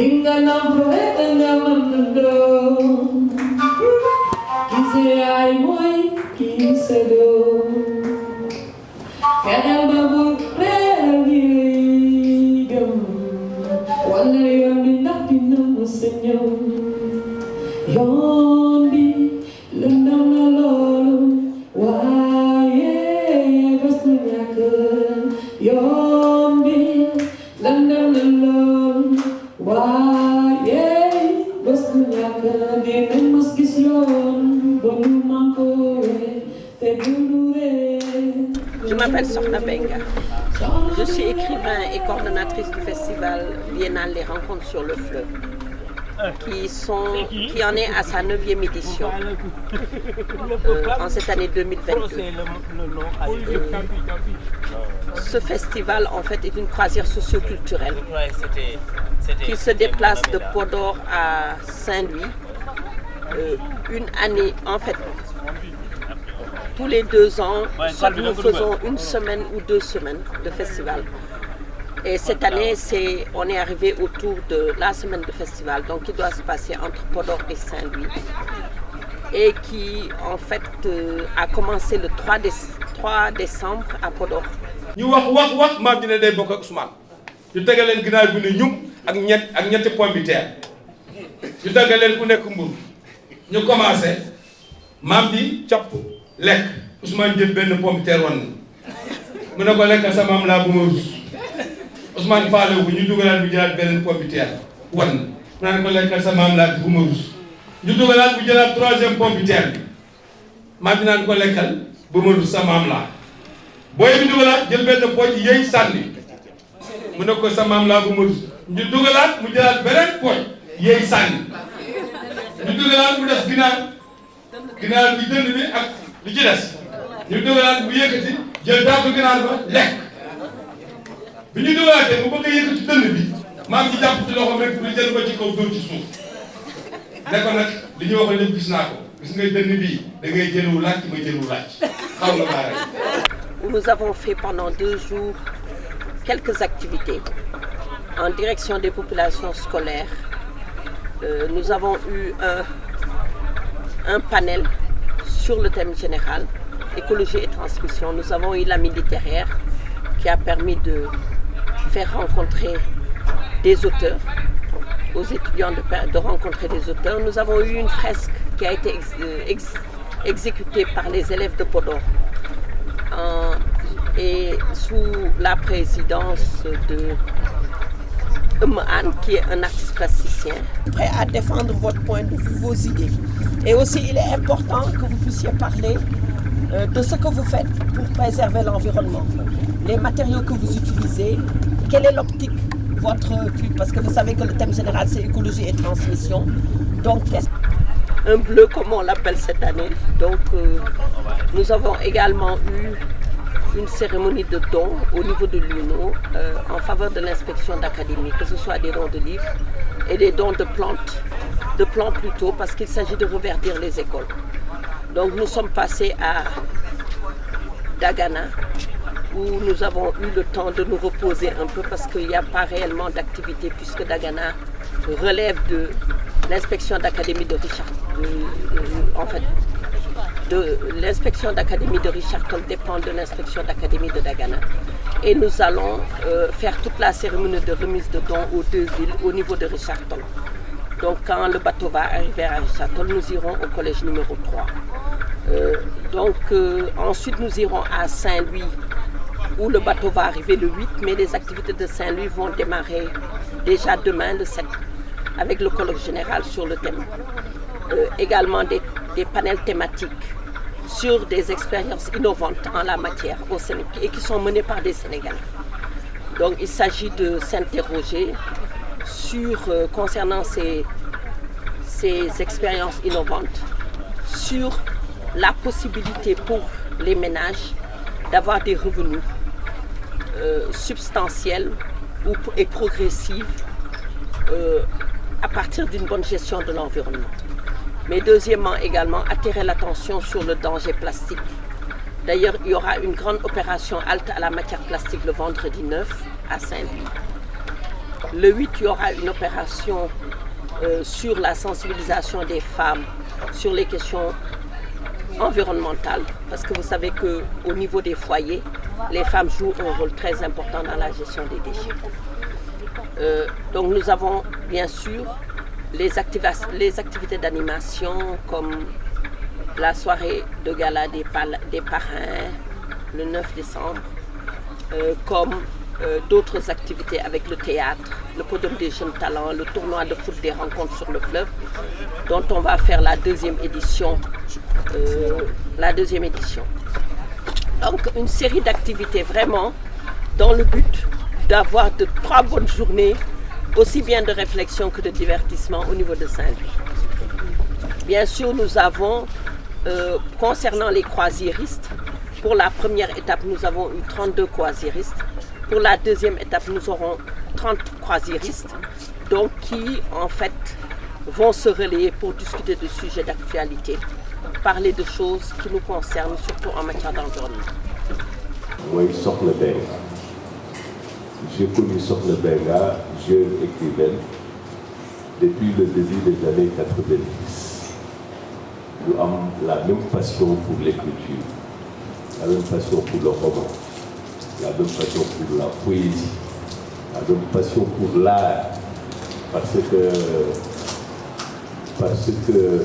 Hingga na proheta na mandalo Kise ay mo'y kisado Kaya babur religam Wala yon binakin na musenyong Yon di lendang na lolo Waye basta niya ka Yon di lendang na lolo Waye basta niya ka Di men maskisyon Bonumang koe Te bulure. Je m'appelle Sorna Benga. Je suis écrivain et coordonnatrice du festival biennal Les Rencontres sur le Fleuve, qui en est à sa 9e édition en cette année 2022. Ce festival en fait est une croisière socioculturelle qui se déplace de Podor à Saint-Louis une année en fait. Tous les 2 ans, soit nous faisons une semaine ou 2 semaines de festival. Et cette année, on est arrivé autour de la semaine de festival, donc qui doit se passer entre Podor et Saint-Louis. Et qui, en fait, a commencé le 3 décembre à Podor. Nous wax maam dina day bokk ak Ousmane ñu tegal leen ginaar bi ne ñum ak ñetti pomme de terre ñu tegal leen ku nekk mburu ñu commencé maam bi capp lekk Ousmane jël benn pomme de terre wan mu ne ko lekk sa maam laa bu ma rus Ousmane faale wu ñu dugalaat bu jëlaat benn pomme de terre wan mu naan ko lekk sa maam laa bu ma rus ñu dugalaat bu jëlaat 3e pomme de terre bi maam bi naan ko lekkal bu ma rus sa maam laa booy bi dugalaat jël benn pooj yëy sànni mu ne ko sa maam laa bu ma rus ñu dugalaat mu jëlaat beneen pooj yëy sànni ñu dugalaat mu def ginaar bi dënd bi ak li ci des ñu dugalaat bu yëkkati jël daatu ginaar ba lekk bi ñu dugalaatee mu bëgg a yëkkati dënd bi maam ci jàpp ci loxoom rek lu jël ko ci kaw dóor ci suuf ne ko nag li ñu waxoon lépp gis naa ko gis nga dënd bii da ngay jëluwu laaj ma jëluwu laaj xaw nga baa rek. Nous avons fait pendant 2 jours quelques activités en direction des populations scolaires. Nous avons eu un panel sur le thème général, écologie et transmission. Nous avons eu l'ami littéraire qui a permis de faire rencontrer des auteurs, aux étudiants de rencontrer des auteurs. Nous avons eu une fresque qui a été exécutée par les élèves de Podor et sous la présidence de Anne, qui est un artiste plasticien. Prêt à défendre votre point de vue, vos idées. Et aussi, il est important que vous puissiez parler de ce que vous faites pour préserver l'environnement. Les matériaux que vous utilisez, quelle est l'optique, votre truc, parce que vous savez que le thème général, c'est écologie et transmission. Donc, un bleu, comme on l'appelle cette année. Donc, nous avons également eu une cérémonie de dons au niveau de l'UNO en faveur de l'inspection d'académie, que ce soit des dons de livres et des dons de plantes plutôt, parce qu'il s'agit de reverdir les écoles. Donc nous sommes passés à Dagana, où nous avons eu le temps de nous reposer un peu parce qu'il n'y a pas réellement d'activité, puisque Dagana relève de l'inspection d'académie de Richard. L'inspection d'académie de Richardton dépend de l'inspection d'académie de Dagana. Et nous allons faire toute la cérémonie de remise de dons aux 2 villes au niveau de Richardton. Donc quand le bateau va arriver à Richardton, nous irons au collège numéro 3. Ensuite nous irons à Saint-Louis où le bateau va arriver le 8, mais les activités de Saint-Louis vont démarrer déjà demain le 7 avec le colloque général sur le thème. Également des panels thématiques sur des expériences innovantes en la matière au Sénégal et qui sont menées par des Sénégalais. Donc il s'agit de s'interroger concernant ces expériences innovantes, sur la possibilité pour les ménages d'avoir des revenus substantiels et progressifs à partir d'une bonne gestion de l'environnement. Mais deuxièmement également attirer l'attention sur le danger plastique. D'ailleurs, il y aura une grande opération halte à la matière plastique le vendredi 9 à Saint-Louis. Le 8, il y aura une opération sur la sensibilisation des femmes sur les questions environnementales. Parce que vous savez qu'au niveau des foyers, les femmes jouent un rôle très important dans la gestion des déchets. Donc nous avons bien sûr les activités d'animation comme la soirée de gala des parrains le 9 décembre, comme d'autres activités avec le théâtre, le podium des jeunes talents, le tournoi de foot des rencontres sur le fleuve, dont on va faire la deuxième édition. Donc une série d'activités vraiment dans le but d'avoir de 3 bonnes journées, aussi bien de réflexion que de divertissement au niveau de Saint-Louis. Bien sûr, nous avons, concernant les croisiéristes, pour la première étape, nous avons eu 32 croisiéristes. Pour la deuxième étape, nous aurons 30 croisiéristes, donc qui, en fait, vont se relayer pour discuter de sujets d'actualité, parler de choses qui nous concernent, surtout en matière d'environnement. Moi, Sokhna Benga. J'ai connu Sokhna Benga, jeune écrivaine, depuis le début des années 90. Nous avons la même passion pour l'écriture, la même passion pour le roman, la même passion pour la poésie, la même passion pour l'art, parce que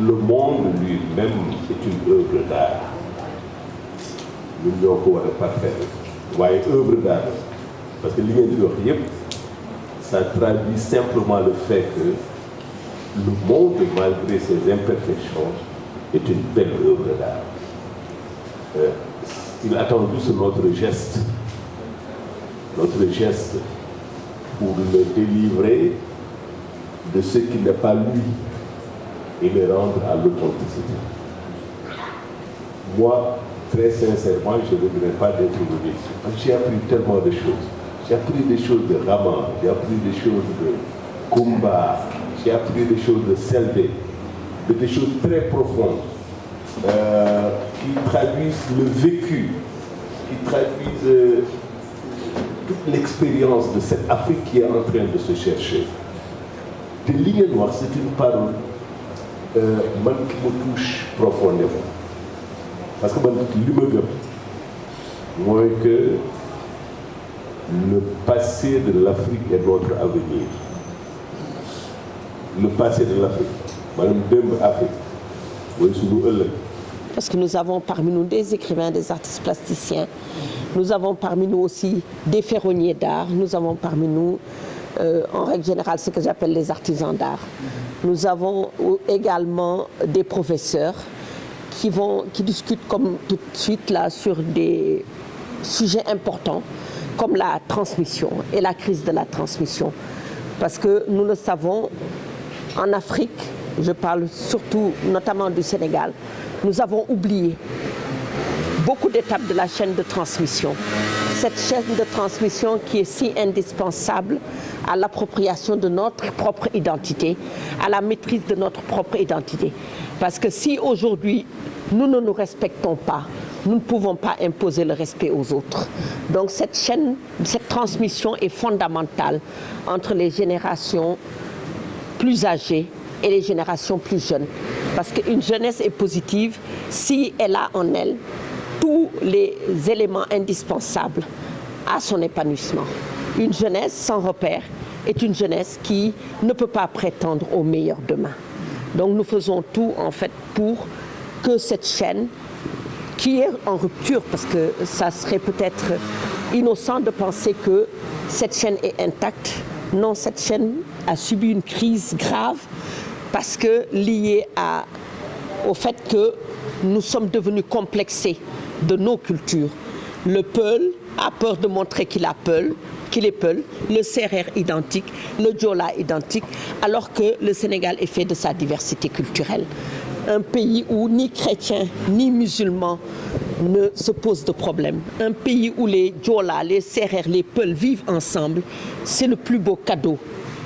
le monde lui-même est une œuvre d'art. Nous ne pouvons pas faire. Voyez, œuvre d'art, parce que l'idée ça traduit simplement le fait que le monde, malgré ses imperfections, est une belle œuvre d'art. Il attend juste notre geste pour le délivrer de ce qui n'est pas lui et le rendre à l'authenticité. Moi, très sincèrement, je ne regrette pas d'être venu ici. J'ai appris tellement de choses. J'ai appris des choses de Raman, j'ai appris des choses de Kumba, j'ai appris des choses de Selbe, des choses très profondes qui traduisent le vécu, qui traduisent toute l'expérience de cette Afrique qui est en train de se chercher. De Ligne Noire, c'est une parole qui me touche profondément. Parce que moi, que le passé de l'Afrique est notre avenir. Le passé de l'Afrique. Madame Dembe Afrique. Parce que nous avons parmi nous des écrivains, des artistes plasticiens. Nous avons parmi nous aussi des ferronniers d'art. Nous avons parmi nous, en règle générale, ce que j'appelle les artisans d'art. Nous avons également des professeurs qui discutent comme tout de suite là sur des sujets importants comme la transmission et la crise de la transmission. Parce que nous le savons, en Afrique, je parle surtout notamment du Sénégal, nous avons oublié beaucoup d'étapes de la chaîne de transmission. Cette chaîne de transmission qui est si indispensable à l'appropriation de notre propre identité, à la maîtrise de notre propre identité. Parce que si aujourd'hui, nous ne nous respectons pas, nous ne pouvons pas imposer le respect aux autres. Donc cette chaîne, cette transmission est fondamentale entre les générations plus âgées et les générations plus jeunes. Parce qu'une jeunesse est positive si elle a en elle tous les éléments indispensables à son épanouissement. Une jeunesse sans repère est une jeunesse qui ne peut pas prétendre au meilleur demain. Donc nous faisons tout en fait pour que cette chaîne, qui est en rupture, parce que ça serait peut-être innocent de penser que cette chaîne est intacte. Non, cette chaîne a subi une crise grave parce que liée au fait que nous sommes devenus complexés de nos cultures. Le Peul a peur de montrer qu'il est Peul, le Serer identique, le Djola identique, alors que le Sénégal est fait de sa diversité culturelle. Un pays où ni chrétiens ni musulmans ne se posent de problème. Un pays où les Djola, les Serer, les Peuls vivent ensemble, c'est le plus beau cadeau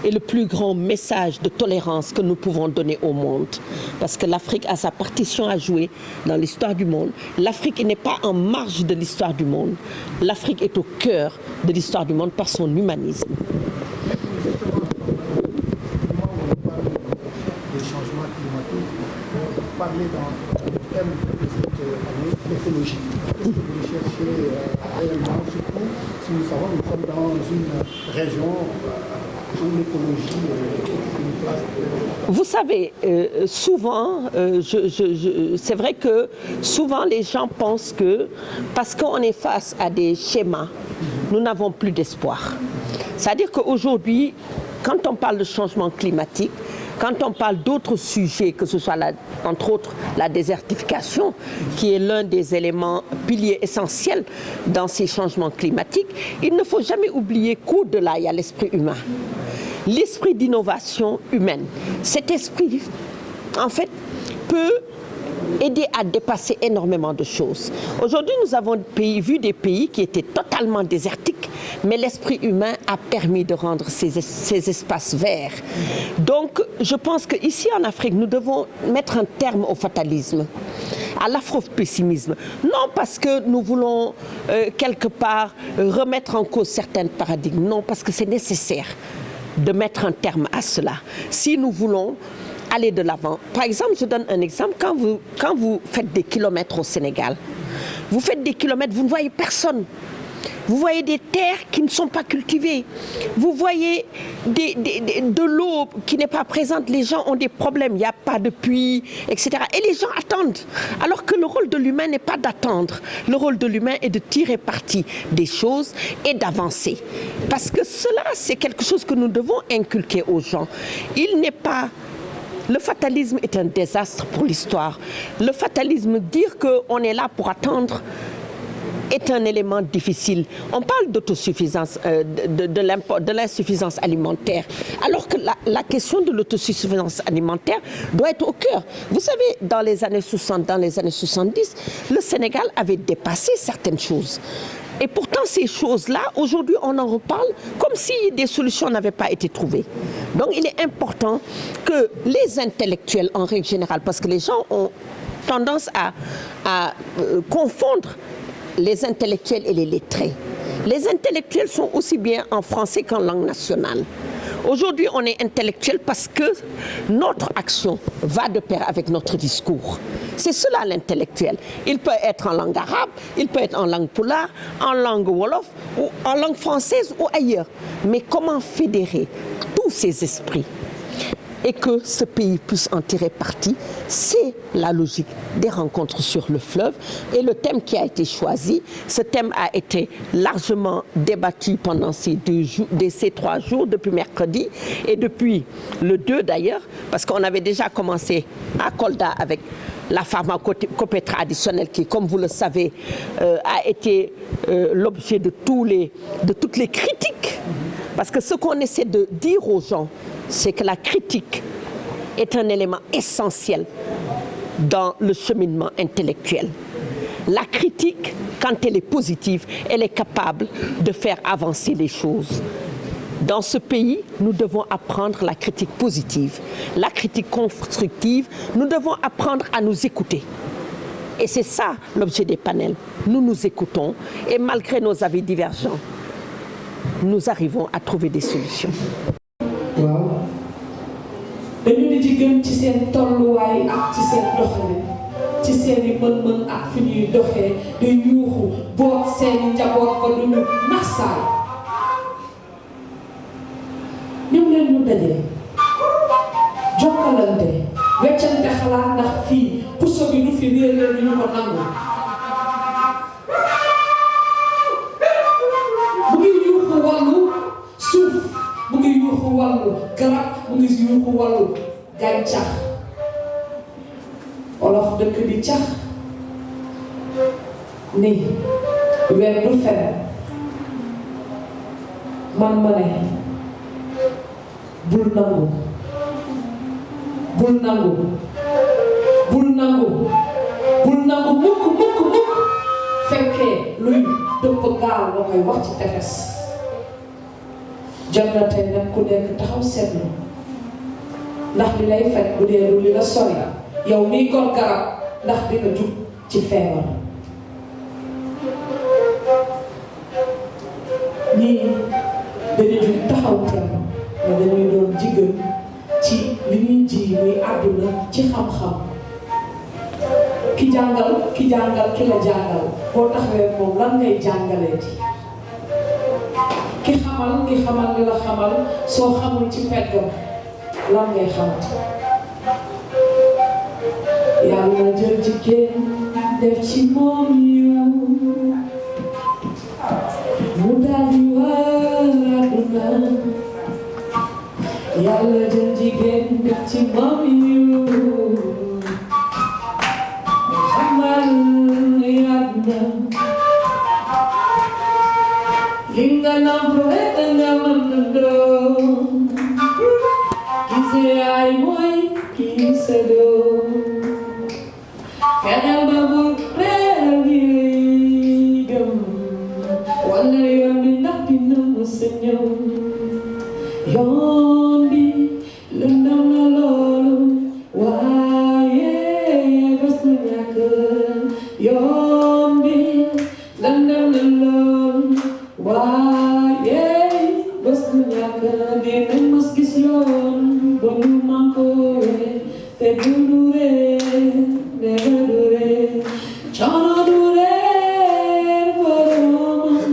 est le plus grand message de tolérance que nous pouvons donner au monde. Parce que l'Afrique a sa partition à jouer dans l'histoire du monde. L'Afrique n'est pas en marge de l'histoire du monde. L'Afrique est au cœur de l'histoire du monde par son humanisme. Parler dans le thème de cette année, l'écologie. Qu'est-ce que vous recherchez réellement, surtout si nous savons que nous sommes dans une région où l'écologie est une place. Vous savez, souvent, c'est vrai que souvent les gens pensent que parce qu'on est face à des schémas, nous n'avons plus d'espoir. C'est-à-dire qu'aujourd'hui, quand on parle de changement climatique, quand on parle d'autres sujets, que ce soit entre autres la désertification, qui est l'un des éléments piliers essentiels dans ces changements climatiques, il ne faut jamais oublier qu'au-delà, il y a l'esprit humain. L'esprit d'innovation humaine. Cet esprit, en fait, peut aider à dépasser énormément de choses. Aujourd'hui, nous avons vu des pays qui étaient totalement désertiques, mais l'esprit humain a permis de rendre ces espaces verts. Donc, je pense qu'ici en Afrique, nous devons mettre un terme au fatalisme, à l'afro-pessimisme. Non parce que nous voulons quelque part remettre en cause certains paradigmes, non parce que c'est nécessaire de mettre un terme à cela. Si nous voulons aller de l'avant. Par exemple, je donne un exemple. Quand vous faites des kilomètres au Sénégal, vous faites des kilomètres, vous ne voyez personne. Vous voyez des terres qui ne sont pas cultivées. Vous voyez de l'eau qui n'est pas présente. Les gens ont des problèmes. Il n'y a pas de puits, etc. Et les gens attendent. Alors que le rôle de l'humain n'est pas d'attendre. Le rôle de l'humain est de tirer parti des choses et d'avancer. Parce que cela, c'est quelque chose que nous devons inculquer aux gens. Le fatalisme est un désastre pour l'histoire. Le fatalisme, dire qu'on est là pour attendre, est un élément difficile. On parle d'autosuffisance, de l'insuffisance alimentaire, alors que la question de l'autosuffisance alimentaire doit être au cœur. Vous savez, dans les années 60, dans les années 70, le Sénégal avait dépassé certaines choses. Et pourtant, ces choses-là, aujourd'hui, on en reparle comme si des solutions n'avaient pas été trouvées. Donc, il est important que les intellectuels, en règle générale, parce que les gens ont tendance à confondre les intellectuels et les lettrés. Les intellectuels sont aussi bien en français qu'en langue nationale. Aujourd'hui, on est intellectuel parce que notre action va de pair avec notre discours. C'est cela l'intellectuel. Il peut être en langue arabe, il peut être en langue pulaar, en langue wolof, ou en langue française ou ailleurs. Mais comment fédérer tous ces esprits et que ce pays puisse en tirer parti, c'est la logique des rencontres sur le fleuve. Et le thème qui a été choisi, ce thème a été largement débattu pendant ces 3 jours, depuis mercredi et depuis le 2 d'ailleurs, parce qu'on avait déjà commencé à Kolda avec la pharmacopée traditionnelle qui, comme vous le savez, a été l'objet de toutes les critiques. Parce que ce qu'on essaie de dire aux gens, c'est que la critique est un élément essentiel dans le cheminement intellectuel. La critique, quand elle est positive, elle est capable de faire avancer les choses. Dans ce pays, nous devons apprendre la critique positive, la critique constructive. Nous devons apprendre à nous écouter. Et c'est ça l'objet des panels. Nous nous écoutons et malgré nos avis divergents, nous arrivons à trouver des solutions. waaw dañu di ci gëm ci seen tolluwaay ak ci seen doxalin ci seen i mën-mën ak fi ñuy doxee di yuuxu boot seen i njaboot ba duñu naxsaay ñoom leen ñu dajee jokkalante weccante xalaat ndax fii puso bi du fi réer ñu ko nangu mu ngi yuuxu wàllu suuf mu ngi yuuxu wàllu garab mu ngi yuuxu wàllu gàncax olof dëkk di cax ni weer du fen man ma ne bul nangu bul nangu bul nangu bul nangu mukk mukk mukk fekkee luy dëpp gaal nga koy wax ci tefes jot na tey nag ku nekk taxaw seetlu ndax li lay faj bu dee lu li la sori yow miy gor garab ndax di nga jug ci feebar ñii dañu jug taxaw temm ne dañuy doon jigéen ci li ñuy ji muy àdduna ci xam-xam ki jàngal ki la jàngal boo taxawee moom lan ngay jàngalee ci ki xamal li la xamal soo xamul ci peggam lan ngay xamati yàlla jël jigéen def ci moom yiw mu daal di war àdduna yàlla jël jigéen def ci moom yiw xamal àdduna li nga namp rek nga mën a doon ki sa yaay mooy ki sa doom fexeel ba bu reer gi gëm wala yoon bi ndax dina mës a ñëw yoon bi lëndëm na loolu waaye bés na ñàkk yoon bi lëndëm na loolu waaye bés na ñàkk dina mës gis yoon ba ñu mànkoowe te du du reer never du reer coono du reer waroon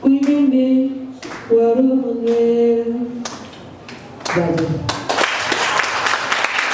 kuy bindee waroon reer